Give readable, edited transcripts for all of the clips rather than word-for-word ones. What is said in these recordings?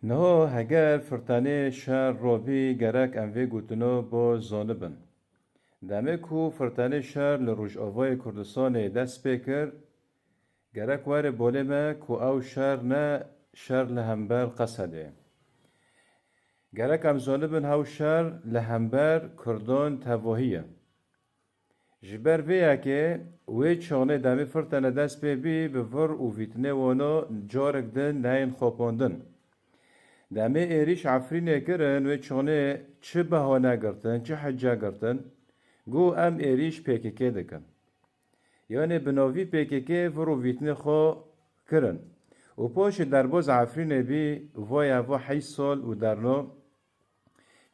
نه هگر فرتانه شهر روبی گرک اموی گوتنو با زانبن. دمه کو فرتانه شهر لروج آوای کردستان دست بکر گرک واره بوله ما کو او شهر نه شهر لهمبر قصده. گرک ام زانبن هاو شهر لهمبر کردان تواهیه. جبر ویا که وی چانه دمه فرتانه دست بی بفر و ویتنه وانو جارک دن نین خواباندن. دمه ایریش عفرینه کرن و چانه چه بهانه گرتن چه حجه گرتن گو ام ایریش پیککه دکن یعنی بناوی پیککه فرو ویتنه خو کرن و پاش درباز عفرینه بی وای هوا 8 سال و درنا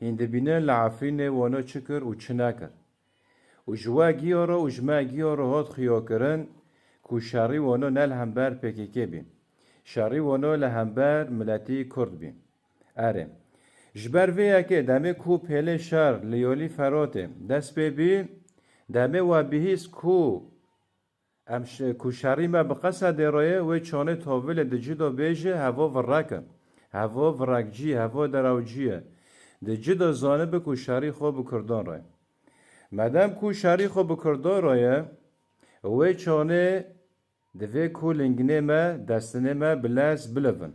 هندبینه لعفرینه وانا چکر و چه نکر و جوا گیارا و جمع گیارا هات خیا کرن کو شاری وانا نل همبر پیککه بیم شاری وانا لهمبر ملتی کرد بیم اره جبر ویا که دمه کو پله شهر لیالی فراته دست بی دمه و بهیس کو امش کو شری ما بقصد رایه و چانه تاول دجدا بیجه هوا ورکه هوا ورکجی هوا دراوجیه دجدا زانه به کو شری خو بکردان رای مدام کو شری خو بکردان رایه و چانه دوی کو لنگنه ما دستنه ما بلاس بلفن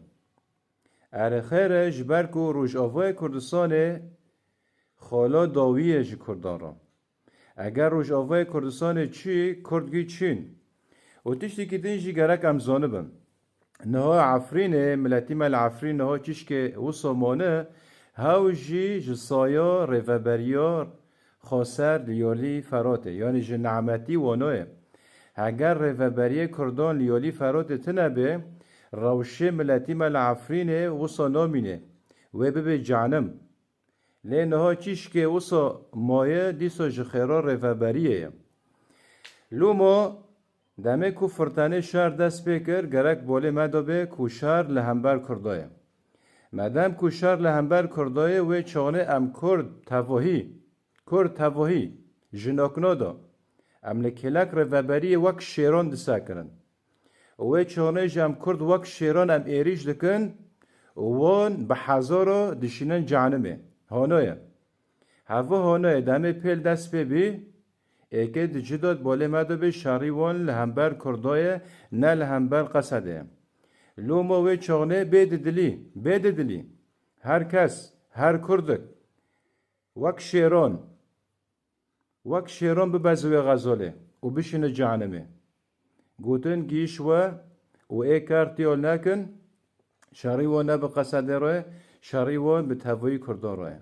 اره خیره جبر کو روش آوای کردستانه خالا داویه جی کردان را اگر روش آوای کردستانه چی کردگی چین و تشتی که دنجی گرک امزانه بم نها عفرینه ملتی مل عفرین نها چیش که او سامانه هاو جی جسایا ریفبریار خاسر لیالی فراته یعنی جی نعمتی وانوه اگر ریفبری کردان لیالی فراته تنبه روشه ملتی مل عفرینه وصا نامینه و ببه جانم لانها چیش که وصا مایه دیسا جخیرا ریفبریه لوما دمه کو فرتانه شهر دست بکر گرک بوله مدابه کو شهر لهمبر کردایه مدام کو شهر لهمبر کردایه و چانه ام کرد تواهی جناکنا دا ام لکلک روبری وک شیران دسا کرن و چانه جم کرد وک شیران ام ایریش دکن وان به هزارا دشینن جانمه هانویه هوا هانویه دمه پیل دست بی اگه دجداد باله مدو به شاریوان لهمبر کردایه نه لهمبر قصده لوما و چانه بید دلی هر کس هر کردک وک شیران ببزوی غزاله و بشین جانمه گوتن گیش و ای کارتیال نکن شاریوان نه به قصده روی شاریوان به توایی کردان روی